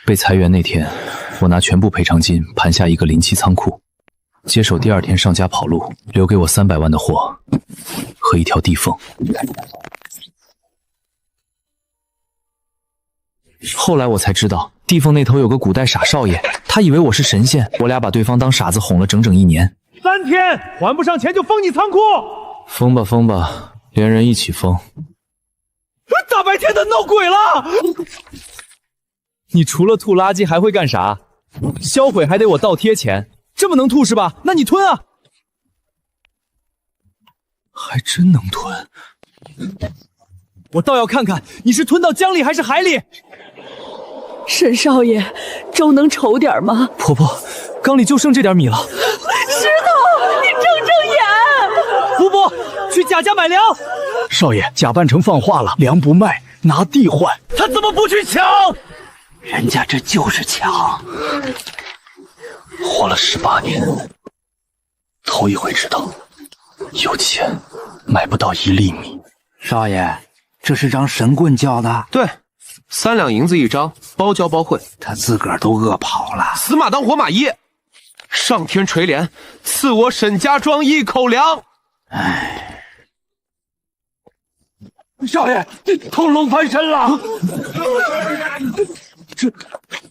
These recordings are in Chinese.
被裁员那天，我拿全部赔偿金盘下一个临期仓库，接手第2天上家跑路，留给我300万的货和一条地缝。后来我才知道，地缝那头有个古代傻少爷，他以为我是神仙，我俩把对方当傻子哄了整整1年。3天还不上钱就封你仓库！封吧封吧，连人一起封。大白天的闹鬼了！你除了吐垃圾还会干啥？销毁还得我倒贴钱，这么能吐是吧？那你吞啊！还真能吞。我倒要看看你是吞到江里还是海里。沈少爷，粥能稠点吗？婆婆，缸里就剩这点米了。石头，你睁眼！福伯，去贾家买粮。少爷，贾半城放话了，粮不卖，拿地换。他怎么不去抢？人家这就是抢。活了18年，头一回知道有钱买不到1粒米。少爷，这是张神棍教的。对，3两银子一张，包教包会。他自个儿都饿跑了，死马当活马医。上天垂怜，赐我沈家庄1口粮。唉，少爷，腾龙翻身了。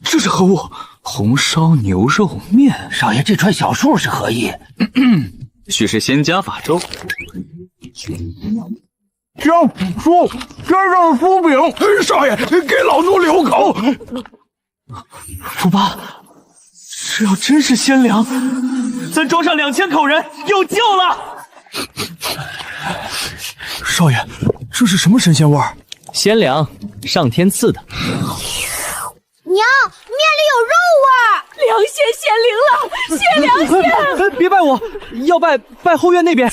这是何物？红烧牛肉面。少爷，这串小数是何意？许是仙家法粥。将书加上酥饼，少爷给老奴留口。福八，这要真是鲜粮，咱庄上2000口人有救了。少爷，这是什么神仙味儿？鲜粮，上天赐的。娘，面里有肉味儿，良仙显灵了，谢良仙！别拜我，要拜后院那边。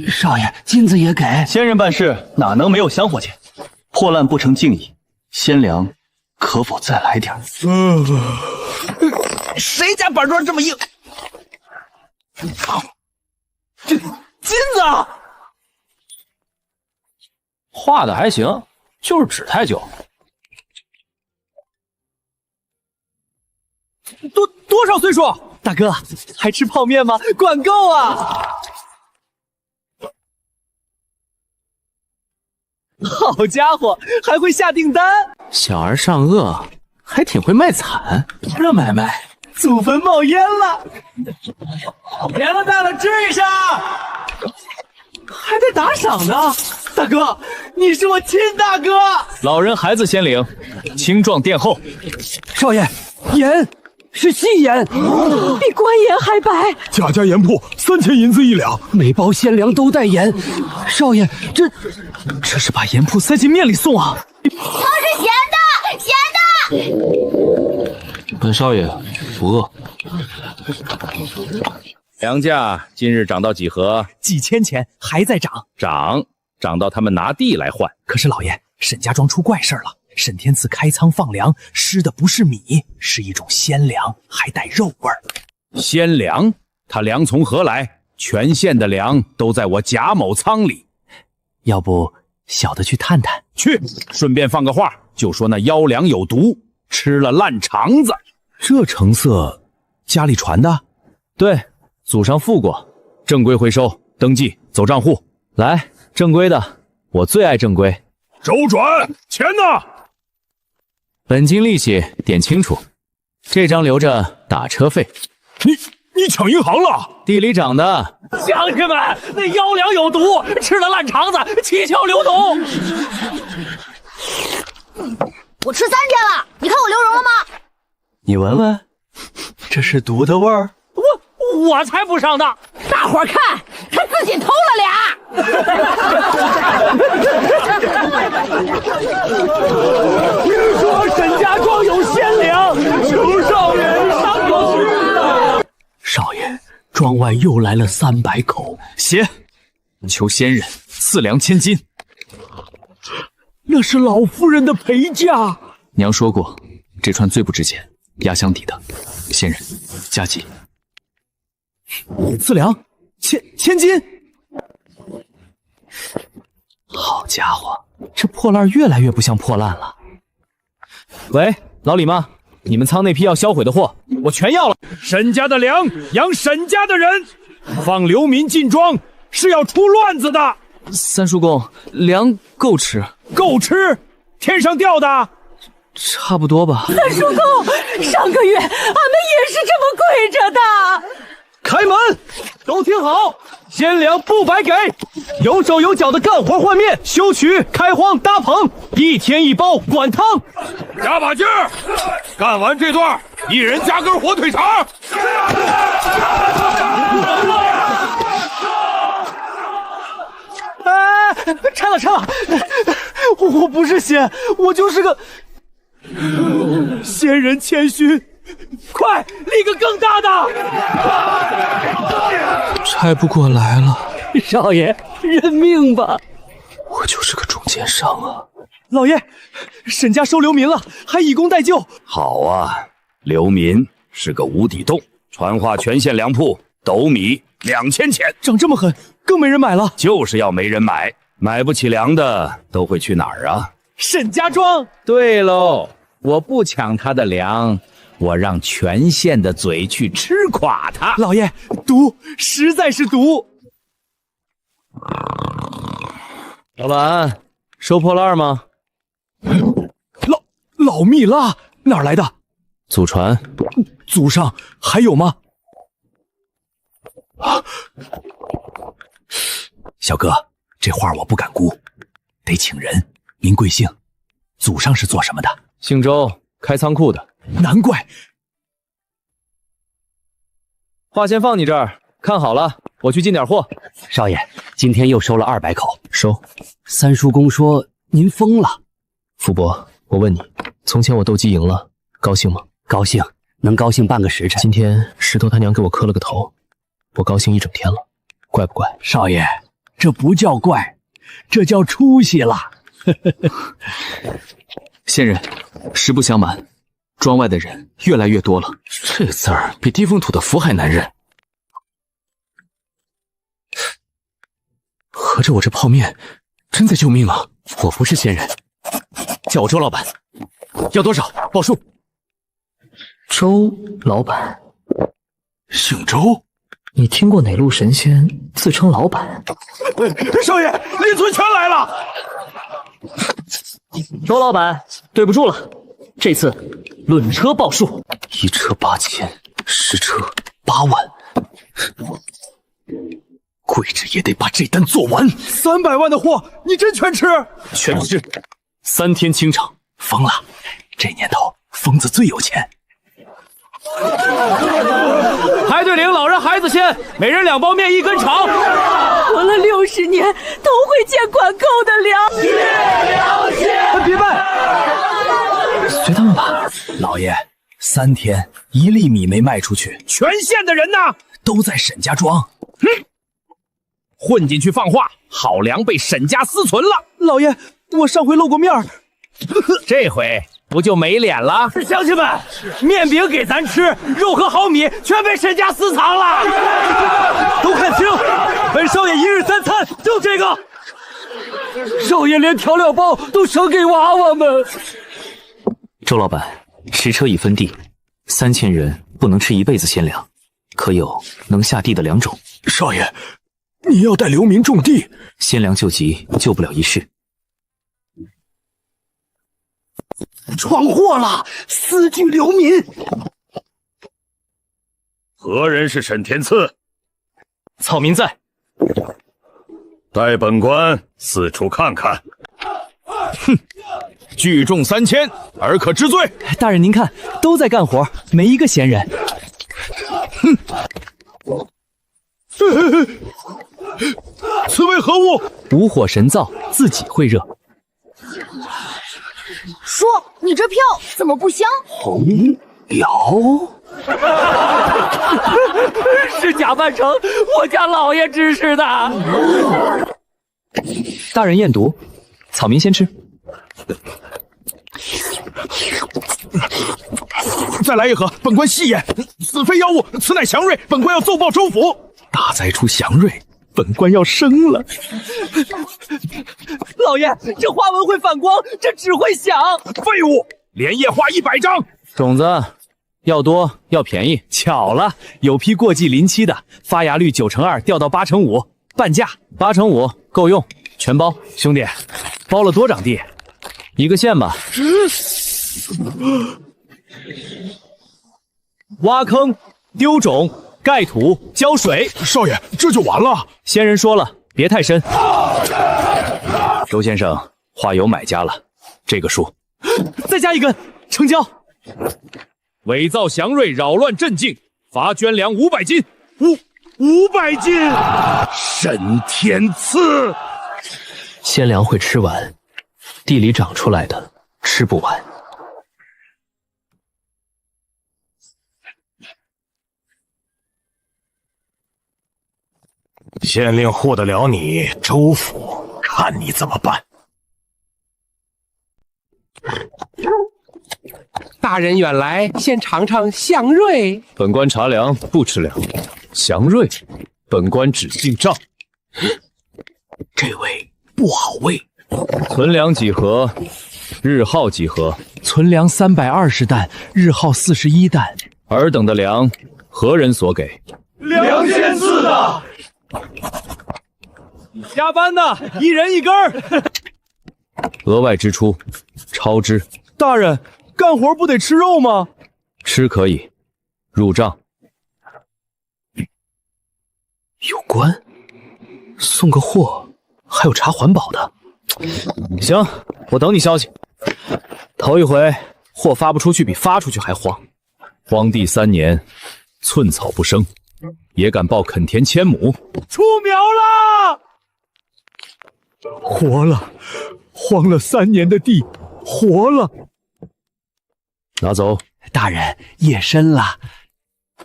少爷，金子也给。仙人办事哪能没有香火钱？破烂不成敬意，鲜粮可否再来点？谁家板砖这么硬？这金子画的还行，就是纸太久。多少岁数？大哥，还吃泡面吗？管够啊！好家伙，还会下订单！小儿上颚，还挺会卖惨。这买卖，祖坟冒烟了！年了大了，支一下，还得打赏呢。大哥，你是我亲大哥！老人孩子先领，青壮殿后。少爷，盐是细盐，比官盐还白。贾家盐铺3000银子1两，每包鲜粮都带盐。少爷，这是把盐铺塞进面里送啊！都是咸的，咸的。本少爷不饿。粮价今日涨到几何？几千钱，还在涨，涨到他们拿地来换。可是老爷，沈家庄出怪事了。沈天赐开仓放粮，施的不是米，是一种鲜粮，还带肉味儿。鲜粮？他粮从何来？全县的粮都在我贾某仓里。要不小的去探探？去，顺便放个话，就说那妖粮有毒，吃了烂肠子。这成色，家里传的？对，祖上富过。正规回收，登记，走账户。来，正规的，我最爱正规。周转，钱呢？本金利息点清楚，这张留着打车费。你抢银行了？地里长的。乡亲们，那妖粮有毒，吃了烂肠子，七窍流脓。我吃3天了，你看我流脓了吗？你闻闻，这是毒的味儿。我才不上当！大伙儿看，他自己偷了俩。听说沈家庄有鲜粮，求少爷上口去了。少爷，庄外又来了300口。写，求仙人赐粮1000斤。那是老夫人的陪嫁。娘说过，这串最不值钱，压箱底的。仙人，加急。赐粮千斤。好家伙，这破烂越来越不像破烂了。喂，老李吗？你们仓那批要销毁的货，我全要了。沈家的粮养沈家的人，放流民进庄是要出乱子的。三叔公，粮够吃？够吃？天上掉的？差不多吧。三叔公，上个月俺们也是这么跪着的。开门，都听好，鲜粮不白给，有手有脚的干活换面、修渠、开荒、搭棚，1天1包，管汤。加把劲儿，干完这段，一人加根火腿肠。拆了拆了，我不是仙，我就是个仙人谦虚，快立个更大的！拆不过来了，少爷，认命吧。我就是个中间商啊。老爷，沈家收流民了，还以工代救。好啊，流民是个无底洞，传话全县粮铺斗米2000钱，涨这么狠，更没人买了。就是要没人买，买不起粮的都会去哪儿啊？沈家庄。对喽，我不抢他的粮，我让全县的嘴去吃垮他。老爷，毒实在是毒。老板，收破烂吗？老蜜蜡哪儿来的？祖传。祖上还有吗？小哥，这话我不敢估，得请人。您贵姓？祖上是做什么的？姓周，开仓库的。难怪。话先放你这儿，看好了，我去进点货。少爷，今天又收了200口。收。三叔公说您疯了。傅伯，我问你，从前我斗鸡赢了，高兴吗？高兴，能高兴半个时辰。今天石头他娘给我磕了个头，我高兴1整天了，怪不怪？少爷，这不叫怪，这叫出息了。仙人，实不相瞒，庄外的人越来越多了。这字儿比地缝土的符还难认。合着我这泡面真在救命啊！我不是仙人，叫我周老板。要多少？报数。周老板，姓周？你听过哪路神仙自称老板？少爷，邻村全来了。周老板，对不住了，这次论车报数，1车8000，10车8万，跪着也得把这单做完。300万的货，你真全吃？全吃，3天清场。疯了，这年头疯子最有钱。排队领老人孩子先，每人2包面1根肠。活了60年都会见管够的粮。谢良心，别拜，随他们吧。老爷，3天1粒米没卖出去，全县的人呢？都在沈家庄。混进去放话，好粮被沈家私存了。老爷，我上回露过面儿，这回不就没脸了？乡亲们，面饼给咱吃，肉和好米全被沈家私藏了。都看清，本少爷1日3餐就这个。少爷连调料包都省给娃娃们。周老板，10车已分地，3000人不能吃1辈子鲜粮，可有能下地的2种。少爷，你要带流民种地，鲜粮救急，救不了一世。闯祸了，私聚流民。何人是沈天赐？草民在，带本官四处看看。哼，聚众3000，尔可知罪？大人您看，都在干活，没一个闲人。哼，此为何物？无火神灶，自己会热。叔，你这票怎么不香？红瑶是假扮成我家老爷指使的。大人验毒，草民先吃。再来一盒，本官戏言，此非妖物，此乃祥瑞，本官要奏报州府。大灾出祥瑞，本官要生了。老爷，这花纹会反光，这只会响。废物！连夜画100张。种子要多要便宜，巧了，有批过季临期的，发芽率9%掉到8%，半价，8%够用，全包。兄弟，包了多长地？1个县吧。挖坑、丢种、盖土、浇水。少爷，这就完了？仙人说了，别太深。周先生，话有买家了，这个数，再加1根，成交。伪造祥瑞，扰乱镇静，罚捐粮500斤。500斤！神天赐！鲜粮会吃完，地里长出来的吃不完。县令护得了你，州府看你怎么办。大人远来，先尝尝祥瑞。本官茶粮不吃粮，祥瑞，本官只进账。这位不好喂。存粮几盒？日耗几盒？存粮320担，日耗41担。尔等的粮，何人所给？梁先赐的。加班的，1人1根儿。额外支出，超支。大人，干活不得吃肉吗？吃可以，入账。有关，送个货，还有查环保的。行，我等你消息。头一回货发不出去比发出去还慌。荒地3年，寸草不生，也敢报垦田1000亩？出苗了！活了，荒了3年的地，活了。拿走。大人，夜深了。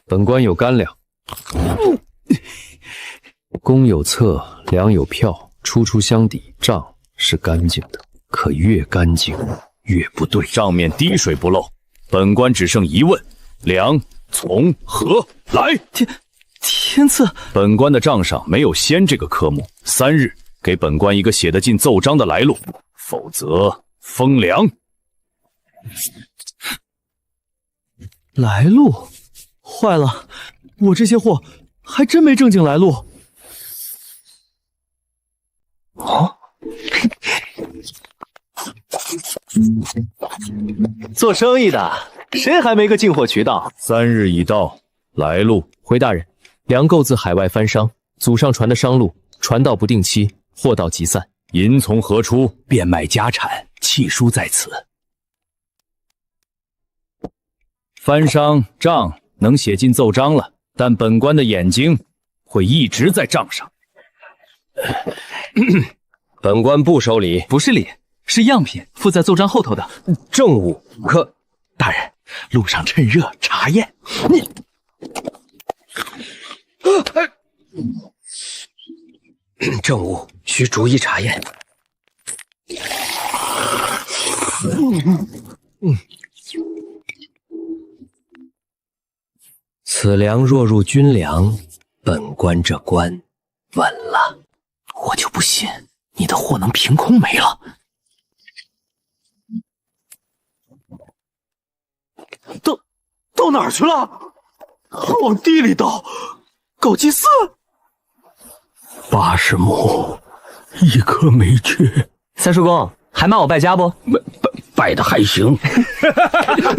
本官有干粮。公有册，粮有票，出相抵，账是干净的。可越干净越不对，账面滴水不漏。本官只剩疑问：粮从何来？天赐，本官的账上没有仙这个科目。3日给本官一个写得进奏章的来路，否则封粮。来路？坏了，我这些货还真没正经来路。做生意的谁还没个进货渠道？3日已到，来路。回大人，粮购自海外番商，祖上传的商路，传道不定期，货到即散。银从何出？变卖家产，契书在此。番商账能写进奏章了，但本官的眼睛会一直在账上。本官不收礼，不是礼，是样品，附在奏章后头的政务。可大人，路上趁热查验。政务需逐一查验。此粮若入军粮，本官这关稳了。我就不信你的货能凭空没了。到哪儿去了？往地里倒，搞祭祀。80亩，1颗没缺。三叔公还骂我败家不？败的还行。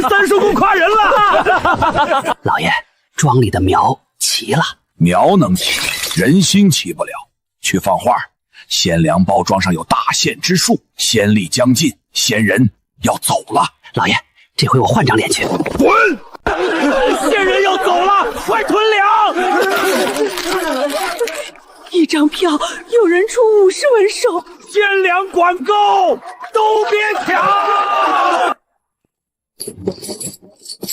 三叔公夸人了。老爷，庄里的苗齐了。苗能齐，人心齐不了。去放话，鲜粮包装上有大限之数，先例将近，先人要走了。老爷，这回我换张脸去。滚！仙人要走了，快囤粮！1张票，有人出50文手。鲜粮管够，都别抢！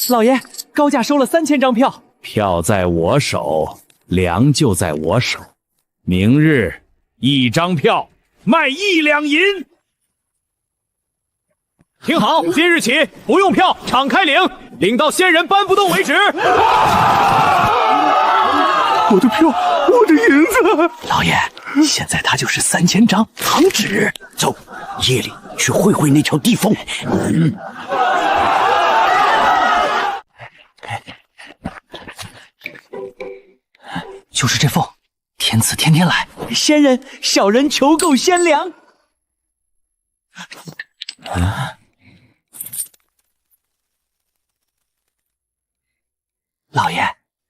老爷，高价收了3000张票，票在我手，粮就在我手。明日1张票卖1两银。听好，今日起不用票，敞开领，领到仙人搬不动为止。我的票，我的银子！老爷，现在他就是3000张藏纸。走，夜里去会会那条地缝。就是这凤，天赐天天来。仙人，小人求购仙粮。老爷，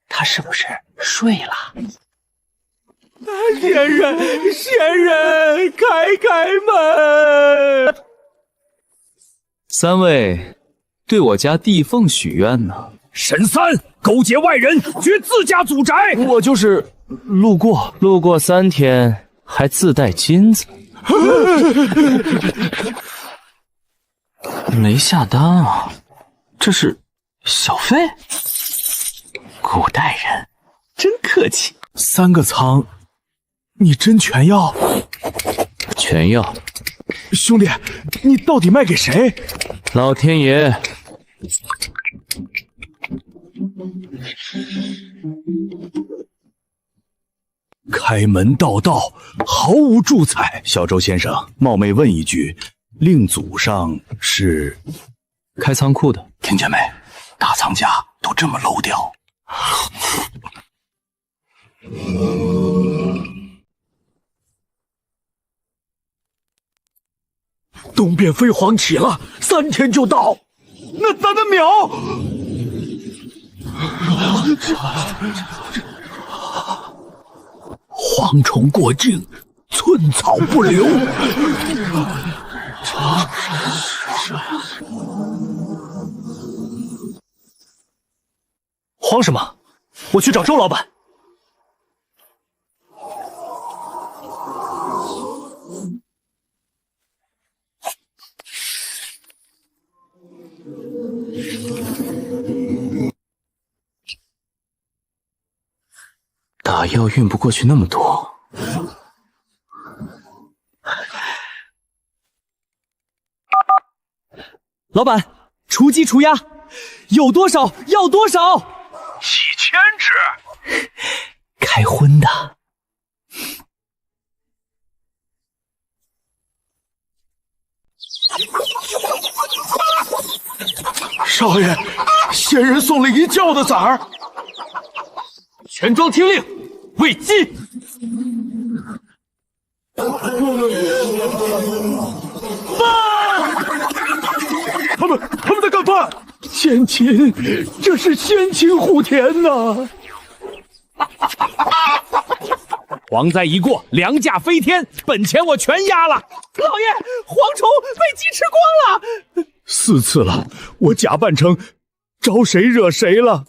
他是不是睡了？仙人，仙人，开门！三位对我家地凤许愿呢？沈三勾结外人，掘自家祖宅。我就是路过3天，还自带金子，没下单啊？这是小费？古代人真客气。3个仓，你真全要？全要。兄弟，你到底卖给谁？老天爷。开门道道，毫无助彩。小周先生，冒昧问一句，令祖上是开仓库的？听见没？大仓家都这么漏掉。东边飞黄起了，3天就到。那咱的苗，蝗虫过境，寸草不留。慌什么？我去找周老板。打药运不过去那么多，老板，除鸡除鸭，有多少要多少。1000只，开荤的。少爷，仙人送了一窖的崽儿。全庄听令，喂鸡！他们在干饭！先秦，这是先秦虎田呐！蝗灾一过，粮价飞天，本钱我全压了。老爷，蝗虫被鸡吃光了。 4次了，我假扮成招谁惹谁了？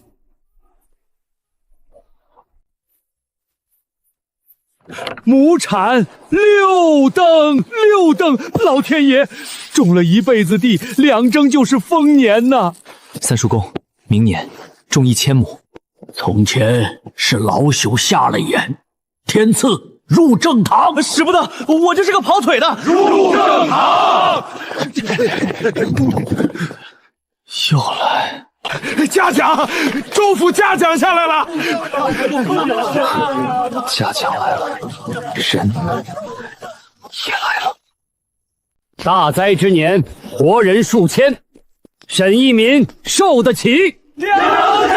亩产6等，6等！老天爷，种了一辈子地，2征就是丰年呐！三叔公，明年种1000亩。从前是老朽瞎了眼，天赐入正堂。使不得，我就是个跑腿的。入正堂！又来。 嘉奖，州府嘉奖下来了。嘉奖来了，人也来了。大灾之年，活人数千，沈一民受得起。了解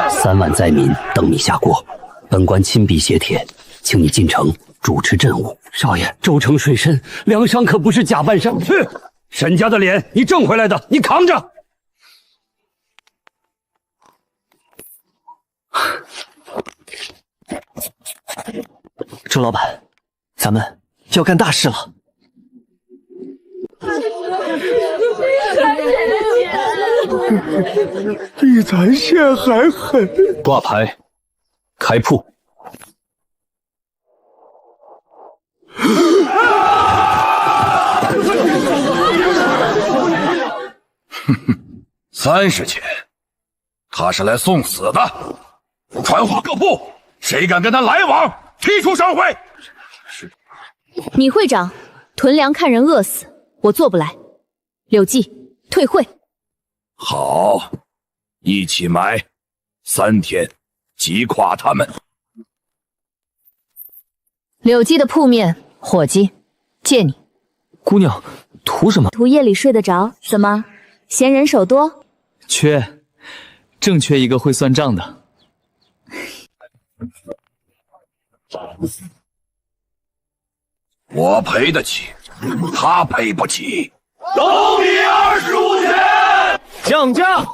3万灾民等你下锅，本官亲笔写帖，请你进城主持政务。少爷，州城水深，粮商可不是假扮上。去，沈家的脸你挣回来的，你扛着。 周老板，咱们要干大事了。比咱县还狠！挂牌，开铺。哼哼，30钱，他是来送死的。 传话各部，谁敢跟他来往，踢出商会。米会长，囤粮看人饿死，我做不来。柳记，退会。好，一起埋，3天击垮他们。柳记的铺面，伙计，借你。姑娘，图什么？图夜里睡得着。怎么，嫌人手多？缺，正缺一个会算账的。我赔得起，他赔不起。斗米25钱，降价，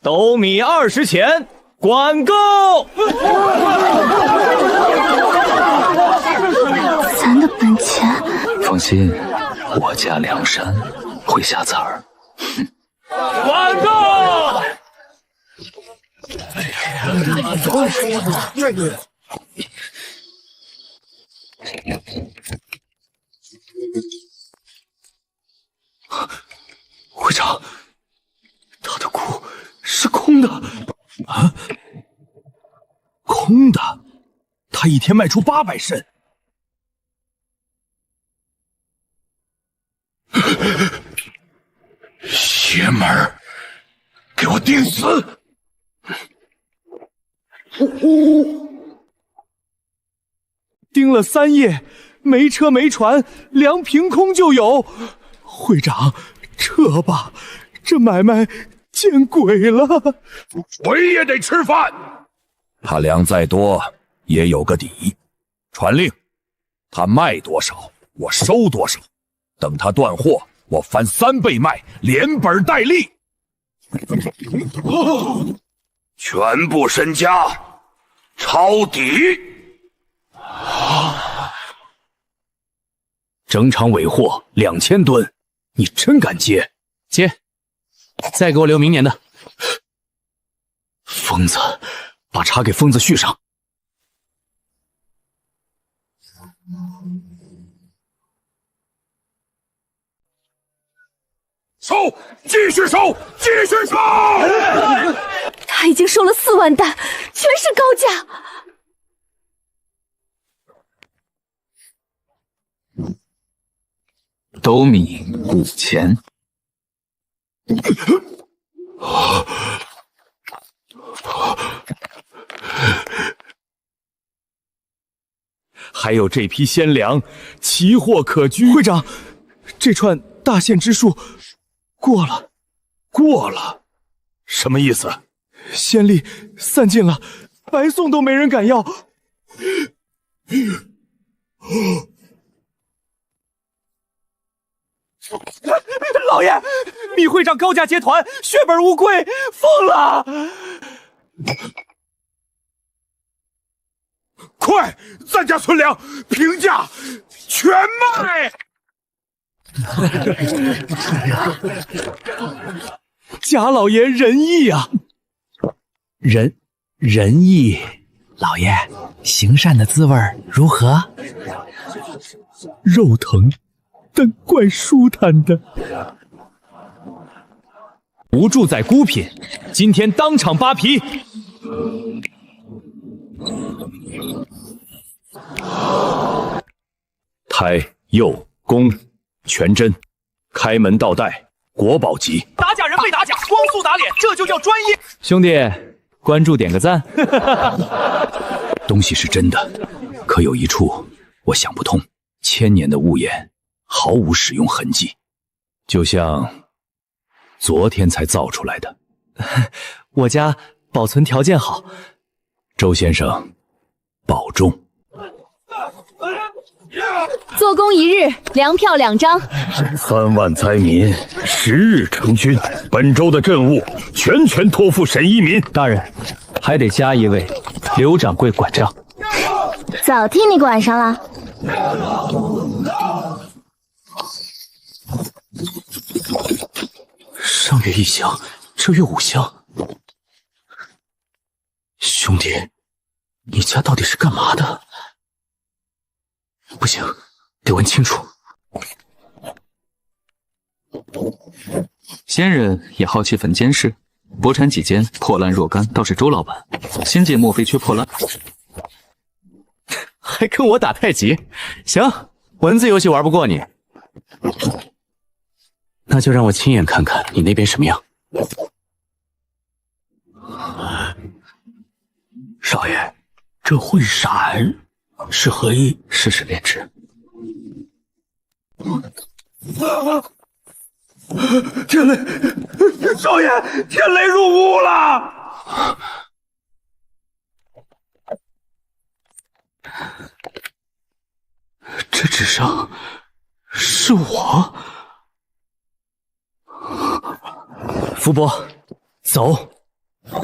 斗米20钱，管够。咱的本钱。放心，我家梁山会下词儿。管够！会长，他的库是空的啊？空的？他一天卖出800肾。邪门儿，给我钉死！盯了3夜，没车没船，粮凭空就有。会长，撤吧，这买卖见鬼了！谁也得吃饭。他粮再多，也有个底。传令，他卖多少，我收多少。等他断货，我翻3倍卖，连本带利。全部身家抄底。整场尾货2000吨，你真敢接？接，再给我留明年的。疯子，把茶给疯子续上。收，继续收，继续收！他已经收了4万担，全是高价。斗米5钱。还有这批鲜粮，奇货可居。会长，这串大限之数过了，过了，什么意思？先例散尽了，白送都没人敢要。老爷，米会长高价结团，血本无归，疯了！快，咱家存粮平价全卖！贾老爷仁义啊！仁义，老爷行善的滋味如何？肉疼，但怪舒坦的。无主宰孤品，今天当场扒皮。胎、釉、弓、全真，开门倒带，国宝级。打假人被打假，光速打脸，这就叫专业。兄弟，关注点个赞。东西是真的，可有一处我想不通，1000年的屋檐毫无使用痕迹，就像昨天才造出来的。我家保存条件好。周先生，保重。做工1日，粮票2张。3万灾民10日成军，本周的政务全托付沈一民大人，还得加一位刘掌柜管账。早替你管上了。上月1箱，这月5箱。兄弟，你家到底是干嘛的？不行，得问清楚。先人也好奇坟间事，薄产几间，破烂若干，倒是周老板。仙界莫非缺破烂？还跟我打太极？行，文字游戏玩不过你，那就让我亲眼看看你那边什么样。少爷，这混闪是何意？试试炼制。天雷，少爷，天雷入屋了！这纸上是我。福伯，走，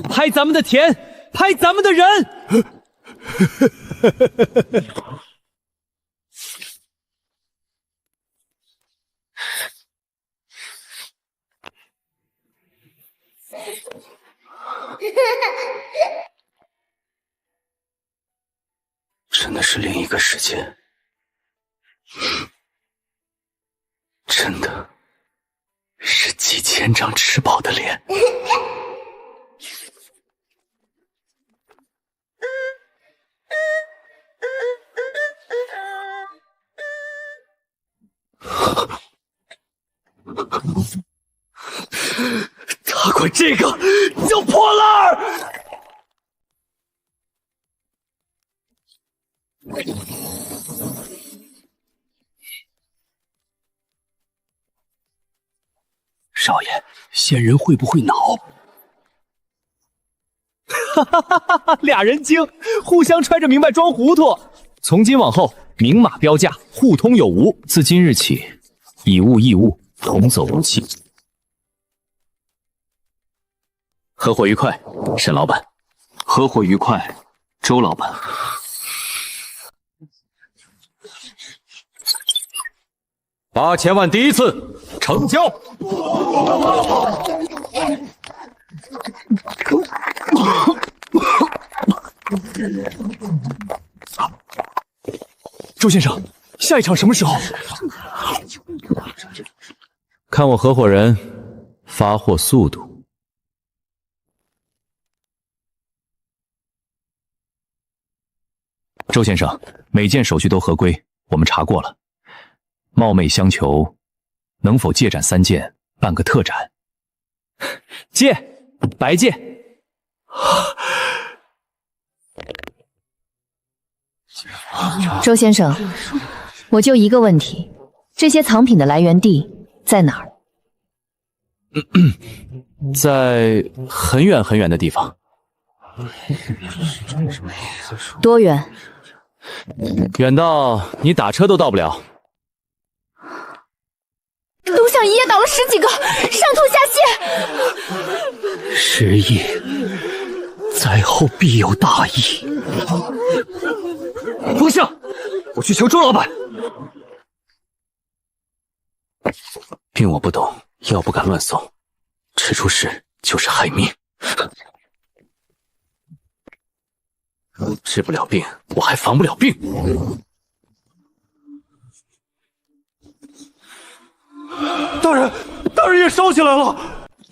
拍咱们的田，拍咱们的人。真的是另一个世界，真的是几千张吃饱的脸。他管这个叫破烂儿！少爷，仙人会不会恼？哈哈哈哈哈！俩人精，互相揣着明白装糊涂。从今往后，明码标价，互通有无。自今日起，以物易物，同走无期。合伙愉快，沈老板。合伙愉快，周老板。8000万第一次成交。周先生，下一场什么时候？看我合伙人发货速度。周先生，每件手续都合规，我们查过了。冒昧相求，能否借展3件，办个特展？借，白借。周先生，我就一个问题，这些藏品的来源地在哪儿？在很远很远的地方。多远？远到你打车都到不了。东乡一夜倒了10几个，上吐下泻。时也，灾后必有大义。方向，我去求周老板。病我不懂，药不敢乱送，吃出事就是害命。治不了病，我还防不了病。大人也烧起来了，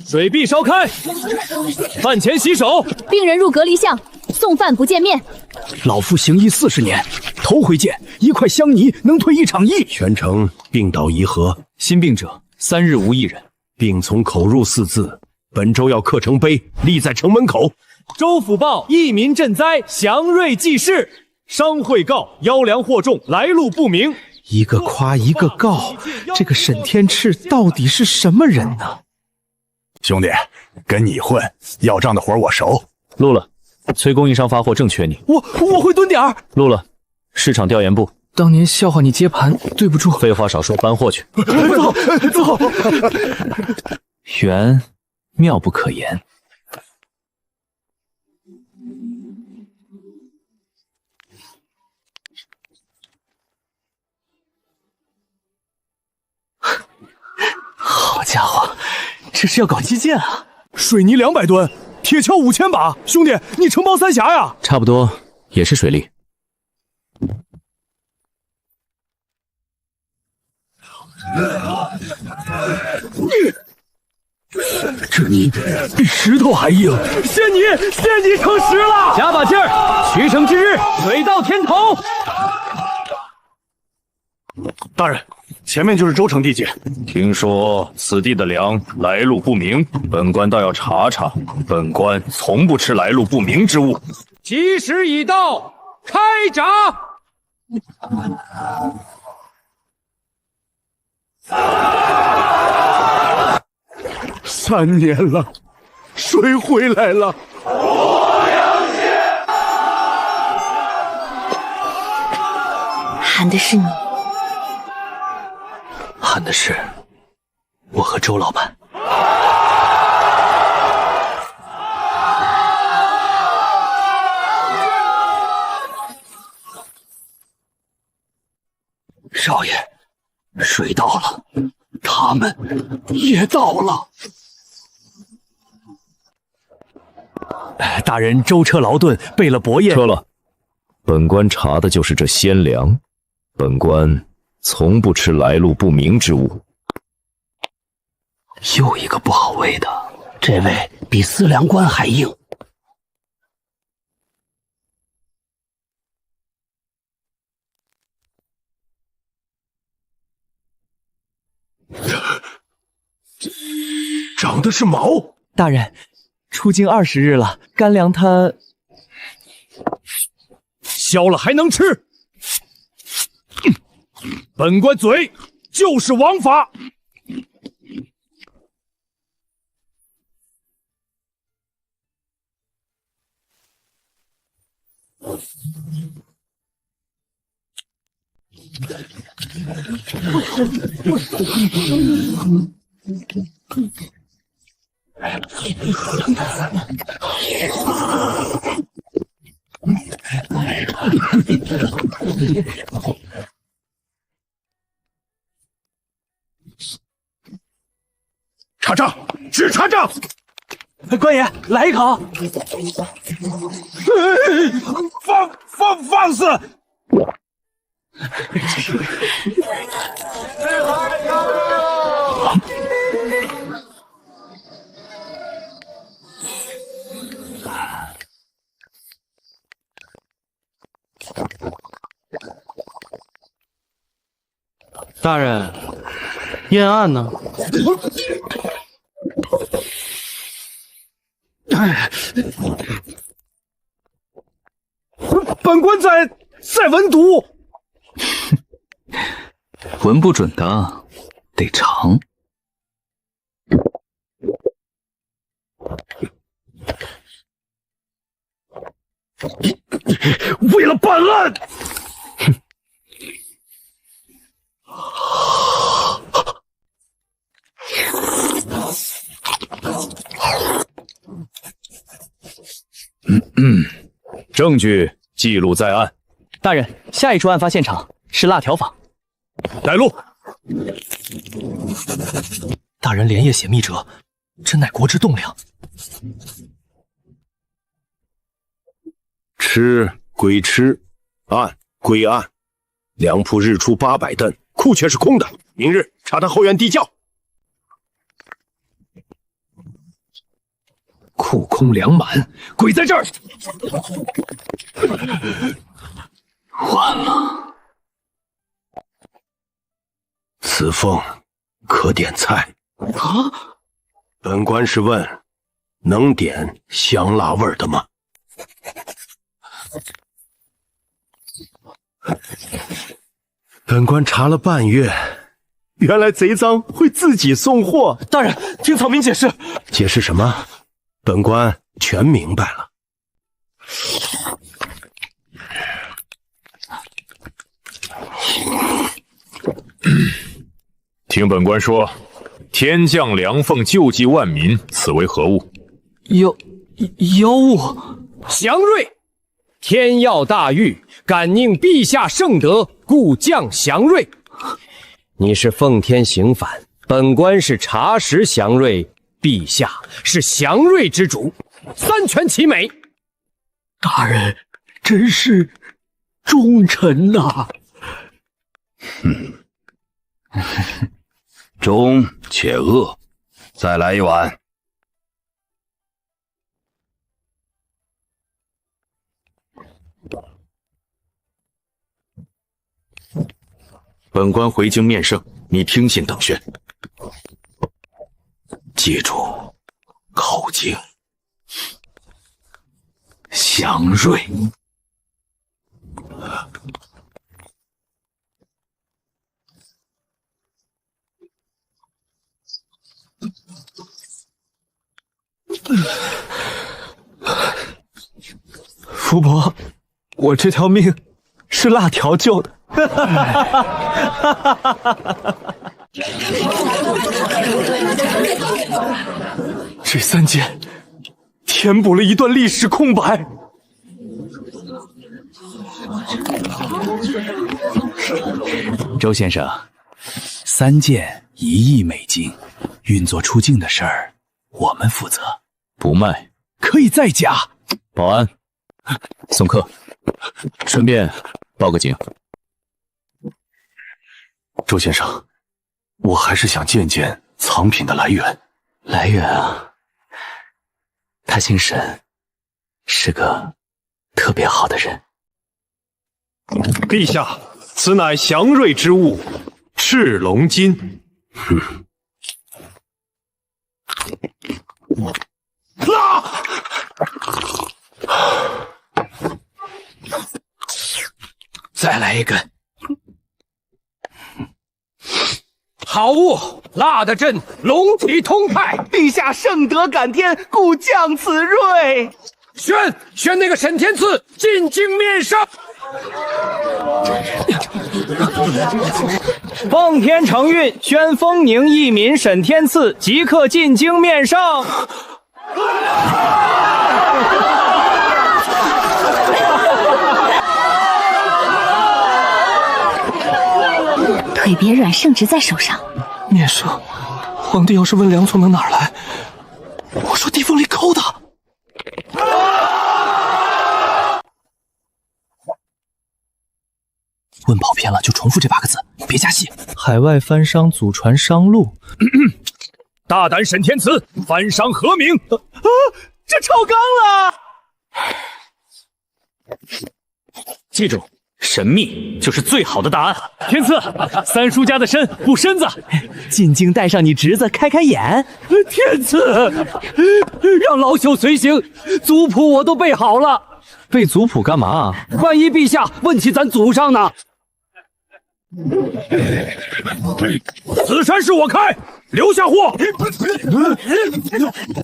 水壁烧开，饭前洗手。病人入隔离巷，送饭不见面。老夫行医40年，头回见1块香泥能退1场疫。全城病倒宜和，新病者3日无1人。病从口入4字，本周要刻成碑，立在城门口。州府报益民赈灾，祥瑞济世。商会告妖粮货重，来路不明。一个夸一个告，这个沈天赤到底是什么人呢？兄弟，跟你混，要账的活我熟。录了，崔供应商发货正缺你。我会蹲点儿。录了，市场调研部。当年笑话你接盘，对不住。废话少说，搬货去。走。缘妙不可言。好家伙，这是要搞基建啊！水泥200吨，铁锹5000把，兄弟，你承包3峡呀？差不多，也是水利。这泥比石头还硬，陷你成石了！加把劲儿，取城之日，水到天头。大人，前面就是州城地界。听说此地的粮来路不明，本官倒要查查。本官从不吃来路不明之物。吉时已到，开闸！3年了，水回来了。喊的是你，喊的是我和周老板。少爷，水到了，他们也到了。大人舟车劳顿，备了薄宴。撤了，本官查的就是这鲜粮，本官从不吃来路不明之物。又一个不好喂的，这位比司粮官还硬。长的是毛。大人，出京20日了，干粮它削了还能吃？本官嘴就是王法。查账，只查账。官爷，来一口。放肆！大人，验案呢？本官在文牍。文不准的得尝。为了办案，证据记录在案。大人，下一处案发现场是辣条坊。带路。大人连夜写密折，真乃国之栋梁。吃归吃，案归案。粮铺日出800担，库却是空的。明日查他后院地窖。库空粮满，鬼在这儿。完了。此凤可点菜啊？本官是问，能点香辣味的吗？本官查了半月，原来贼赃会自己送货。大人，听草民解释。解释什么？本官全明白了。听本官说，天降良凤救济万民，此为何物？妖物。祥瑞，天要大狱，感应陛下圣德，故降祥瑞。你是奉天行反，本官是查实祥瑞，陛下是祥瑞之主，三全其美。大人真是忠臣呐！忠且恶，再来一碗。本官回京面圣，你听信等宣。记住，口径祥瑞。福伯，我这条命是辣条救的。这3件填补了一段历史空白。周先生，3件1亿美金，运作出境的事儿我们负责，不卖，可以再加。保安，送客，顺便报个警。周先生，我还是想见见藏品的来源。来源啊，他姓沈，是个特别好的人。陛下，此乃祥瑞之物，赤龙金。再来一根。好物，辣得朕龙体通泰。陛下圣德感天，故降此瑞。宣那个沈天赐进京面圣。奉天承运，宣丰宁义民沈天赐即刻进京面圣。腿别软，圣旨在手上。面圣，皇帝要是问粮从哪儿来，我说地缝里抠的。问跑偏了就重复这8个字，别加戏。海外番商祖传商路，大胆沈天赐，番商何名？这超纲了！记住，神秘就是最好的答案。天赐，三叔家的参补身子，进京带上你侄子开开眼。天赐，让老朽随行，族谱我都背好了。背族谱干嘛？万一陛下问起咱祖上呢？此山是我开，留下货。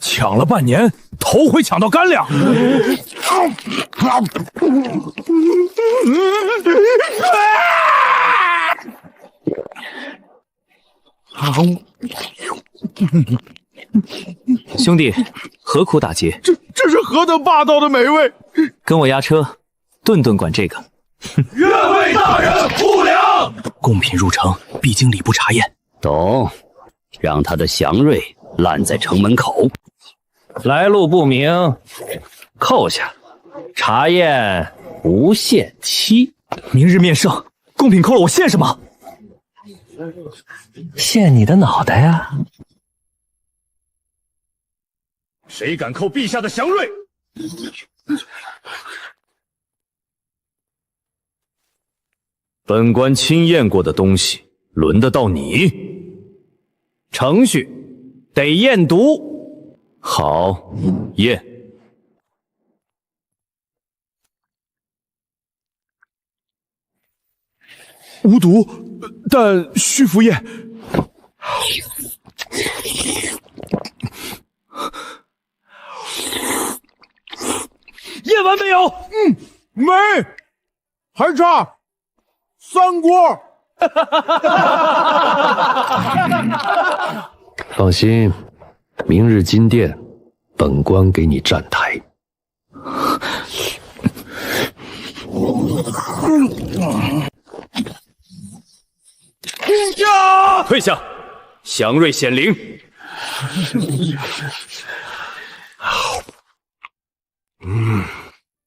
抢了半年，头回抢到干粮。兄弟，何苦打劫？这是何等霸道的美味！跟我押车，顿顿管这个。愿为大人护粮。贡品入城必经礼部查验。懂，让他的祥瑞烂在城门口。来路不明，扣下。查验无限期。明日面圣，贡品扣了我献什么？献你的脑袋呀！谁敢扣陛下的祥瑞？本官亲验过的东西，轮得到你？程序得验毒。好，验。无毒，但需服验。验完没有？没，还差3锅。放心，明日金殿，本官给你站台。退下，祥瑞显灵。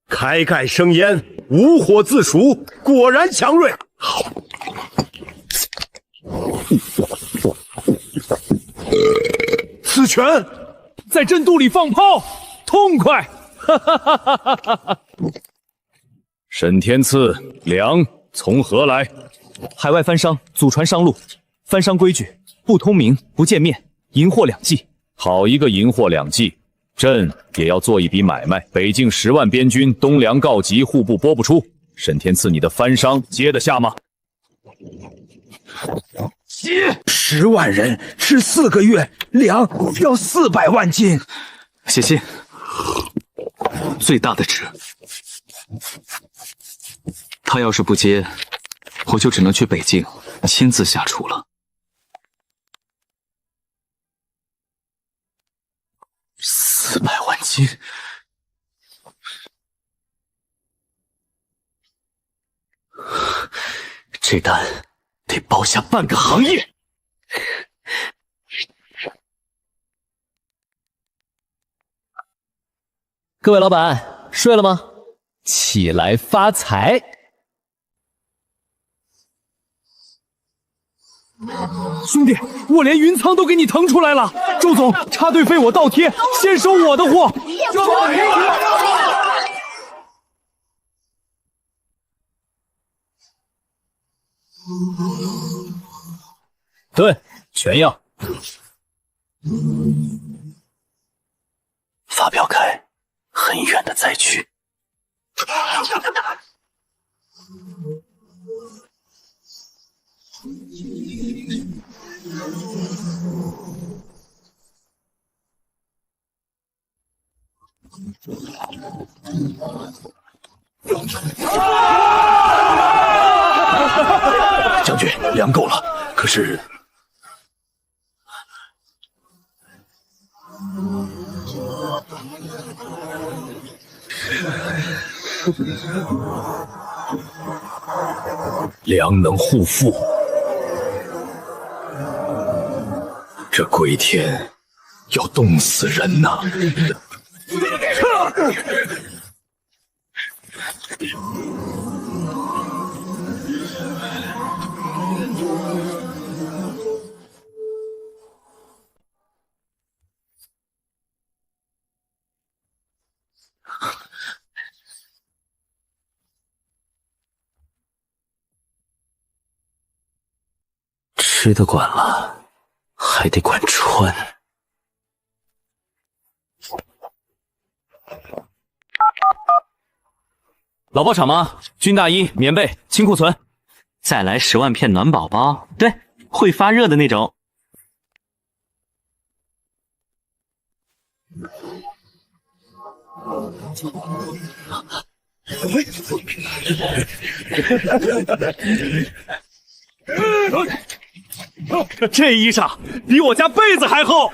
开盖生烟，无火自熟，果然祥瑞。此拳在朕肚里放炮，痛快！沈天赐，粮从何来？海外番商祖传商路，番商规矩：不通明，不见面，银货2季。好一个银货2季！朕也要做一笔买卖。北境10万边军，东粮告急，户部拨不出。沈天赐，你的番商接得下吗？10万人吃4个月，粮要400万斤。写信，最大的值。他要是不接，我就只能去北境亲自下厨了。400万金，这单得包下半个行业。各位老板，睡了吗？起来发财！兄弟，我连云仓都给你腾出来了。周总，插队费我倒贴，先收我的货。对，全要。发镖开，很远的灾区。将军，粮够了，可是粮能护父，这归天要冻死人呐！吃的管了，还得管穿。老包场吗？军大衣、棉被、清库存。再来10万片暖宝宝，对，会发热的那种。这衣裳比我家被子还厚。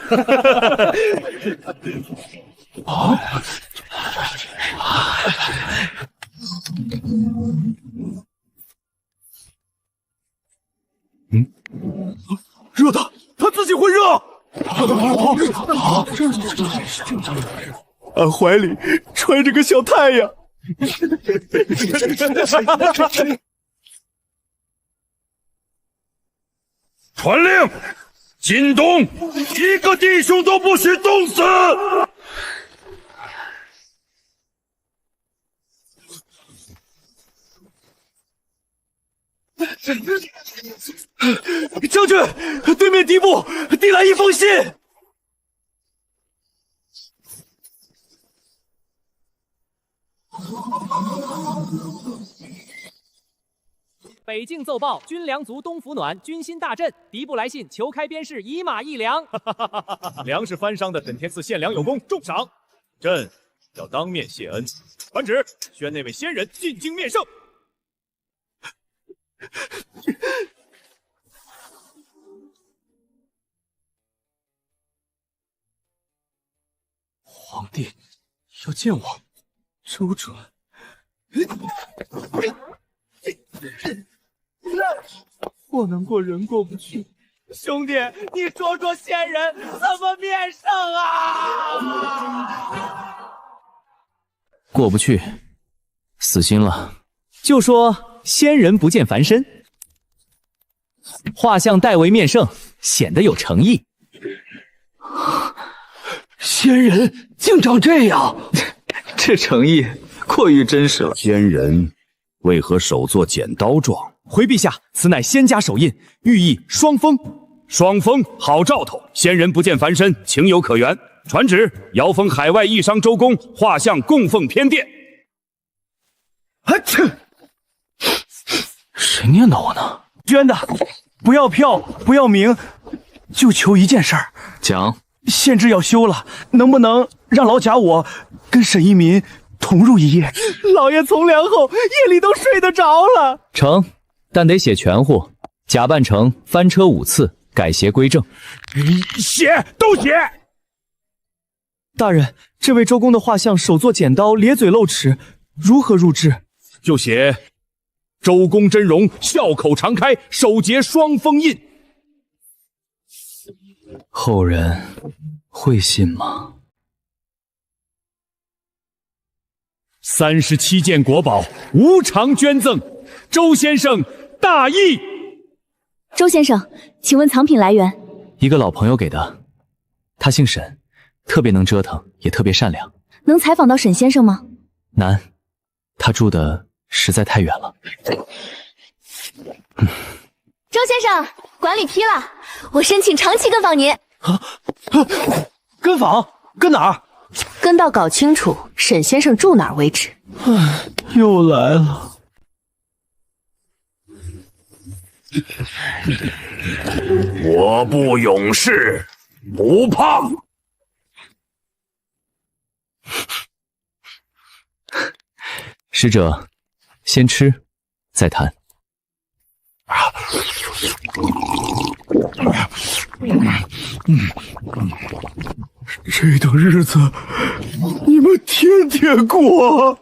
热的，他自己会热。俺怀里揣着个小太阳。传令，进东，一个弟兄都不许冻死！将军，对面敌部递来一封信。北境奏报：军粮足，东服暖，军心大振。敌部来信，求开边市，以马易粮。粮食番商的沈天赐献粮有功，重赏。朕要当面谢恩，传旨宣那位仙人进京面圣。皇帝要见我，周准。我能过人过不去，兄弟，你说说仙人怎么面圣啊？过不去，死心了。就说仙人不见凡身，画像代为面圣，显得有诚意。仙人竟长这样，这诚意过于真实了。仙人为何手作剪刀状？回陛下，此乃仙家手印，寓意双丰。双丰，好兆头。仙人不见凡身，情有可原。传旨，遥封海外义商周公画像供奉偏殿。谁念叨我呢？捐的，不要票，不要名，就求一件事儿。讲。县制要修了，能不能让老贾我跟沈一民同入一夜？老爷从良后，夜里都睡得着了。成，但得写全乎，假扮成翻车5次，改邪归正。写都写。大人，这位周公的画像手作剪刀，咧嘴露齿，如何入制？就写周公真容，笑口常开，手结双峰印。后人会信吗？37件国宝无偿捐赠，周先生大义。周先生，请问藏品来源？一个老朋友给的，他姓沈，特别能折腾，也特别善良。能采访到沈先生吗？难，他住的实在太远了。周先生，管理批了，我申请长期跟访您。跟访？跟哪儿？跟到搞清楚沈先生住哪儿为止。又来了。我部勇士不怕。使者，先吃，再谈。这等日子你们天天过。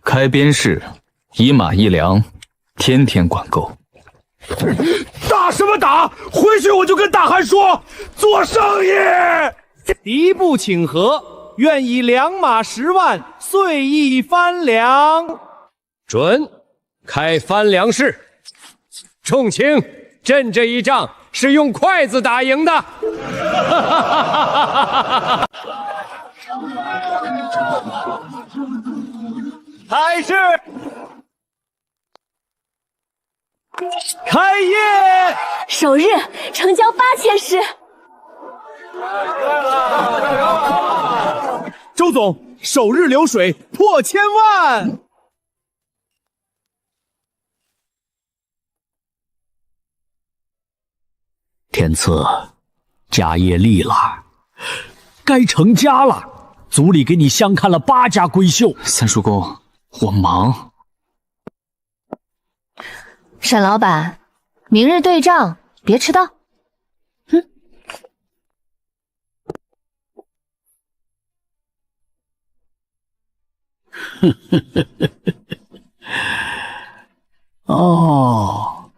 开边市1马1粮，天天管够。打什么打？回去我就跟大汗说，做生意。敌不请和，愿以2马10万，遂意翻粮。准，开翻粮市。众卿，朕这一仗是用筷子打赢的。开市，开业。首日成交8000石。周总，首日流水破1000万。天赐，家业立了，该成家了。族里给你相看了8家闺秀。三叔公，我忙。沈老板，明日对账，别迟到。哦，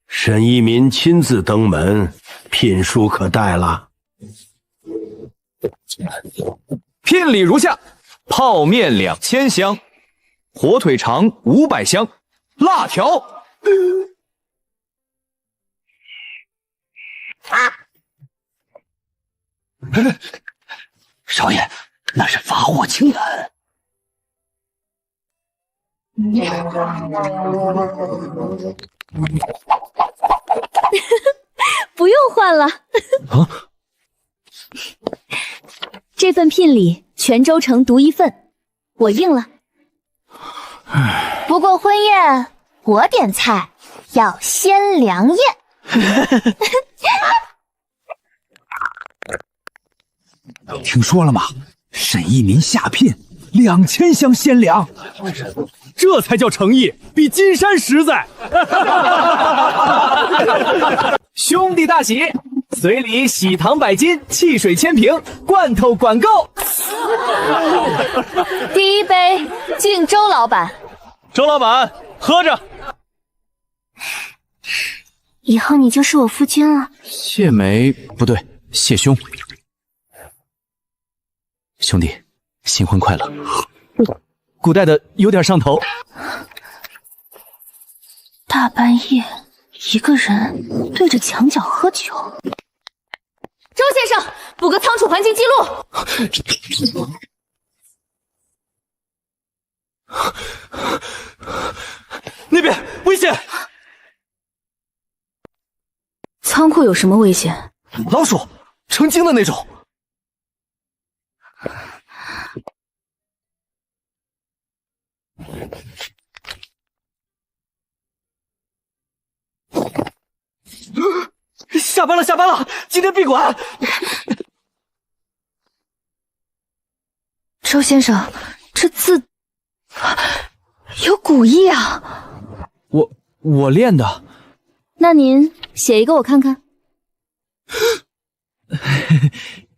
沈一民亲自登门，聘书可带了。聘礼如下：泡面2000箱，火腿肠500箱，辣条。少爷，那是发货清单。不用换了。这份聘礼全州城独1份，我应了。不过婚宴我点菜要先凉宴。听说了吗？沈一民下聘2000箱鲜粮，这才叫诚意，比金山实在。兄弟大喜，随礼喜糖100斤，汽水1000瓶，罐头管够。第一杯敬周老板。周老板，喝着。以后你就是我夫君了。谢梅不对，谢兄。兄弟，新婚快乐！古代的有点上头。大半夜一个人对着墙角喝酒。周先生，补个仓储环境记录。那边危险！仓库有什么危险？老鼠，成精的那种。下班了，下班了，今天闭馆。周先生，这字有古意啊！我练的。那您写一个我看看。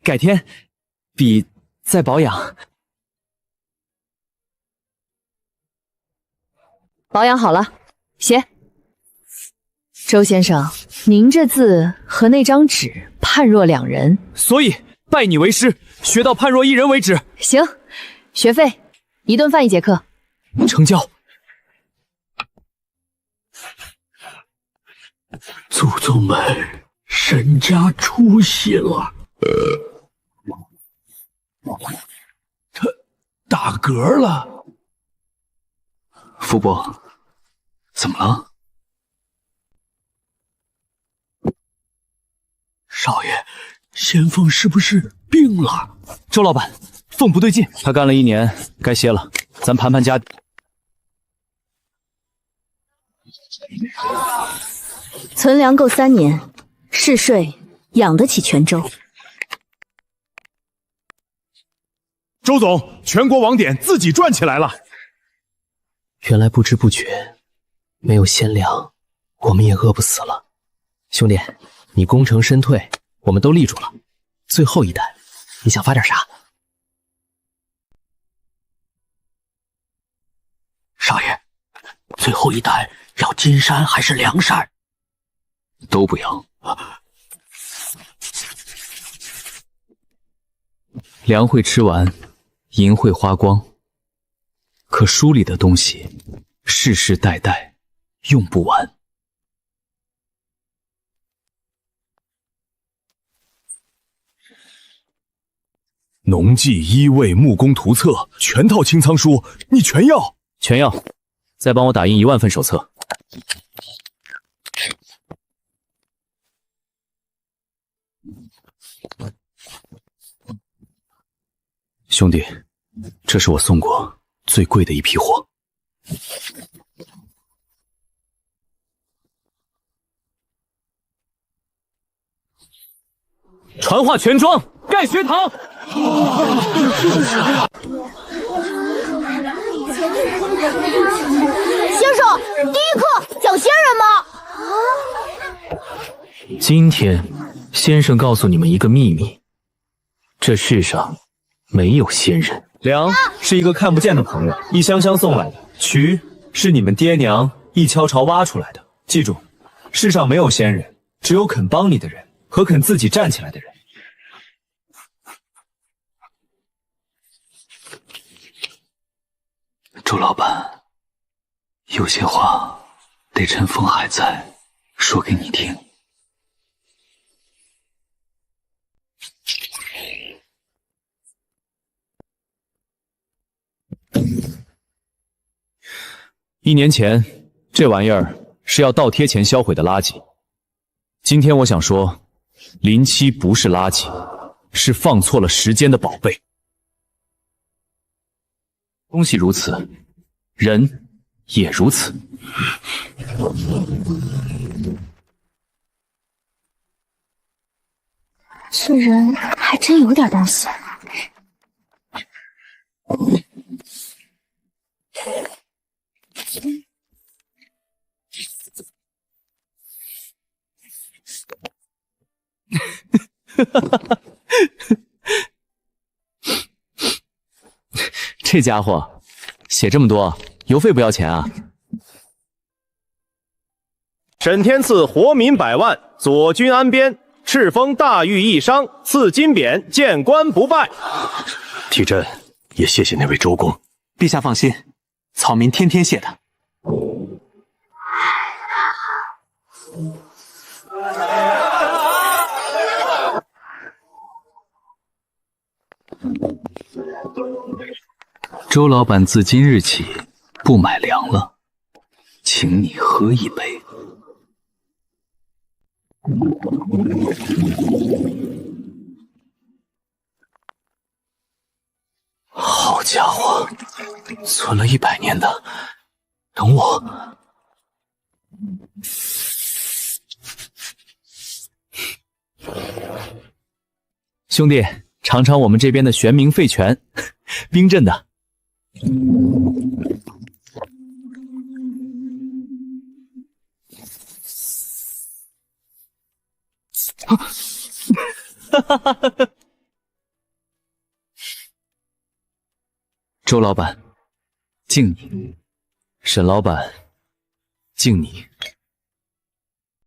改天，笔再保养。保养好了，写。周先生，您这字和那张纸判若两人，所以拜你为师，学到判若一人为止。行，学费1顿饭1节课。成交。祖宗们，沈家出息了。他打嗝了。福伯，怎么了？少爷，先锋是不是病了？周老板，凤不对劲，他干了1年，该歇了。咱盘盘家。存粮够3年，市税养得起全州。周总，全国网点自己转起来了。原来不知不觉，没有鲜粮，我们也饿不死了。兄弟，你功成身退，我们都立住了。最后一代，你想发点啥？少爷，最后一代要金山还是梁山？都不要。粮会吃完，银会花光，可书里的东西，世世代代用不完。农技、医卫、木工图册，全套清仓书，你全要？全要。再帮我打印1万份手册。兄弟，这是我送过最贵的一批货。传话全庄，盖学堂。先生，第一课讲仙人吗？今天，先生告诉你们一个秘密：这世上没有仙人。梁是一个看不见的朋友，一箱箱送来的。渠是你们爹娘一敲巢挖出来的。记住，世上没有仙人，只有肯帮你的人和肯自己站起来的人。周老板，有些话得趁风还在说给你听。1年前，这玩意儿是要倒贴钱销毁的垃圾。今天我想说，林七不是垃圾，是放错了时间的宝贝。东西如此，人也如此。这人还真有点东西。这家伙写这么多，邮费不要钱啊？沈天赐活民100万，左军安边，敕封大狱义商，赐金匾，见官不拜。提朕也谢谢那位周公。陛下放心，草民天天谢他。周老板自今日起不买粮了，请你喝一杯。好家伙，存了100年的，等我。兄弟，尝尝我们这边的玄冥废泉，冰镇的。周老板，敬你；沈老板，敬你。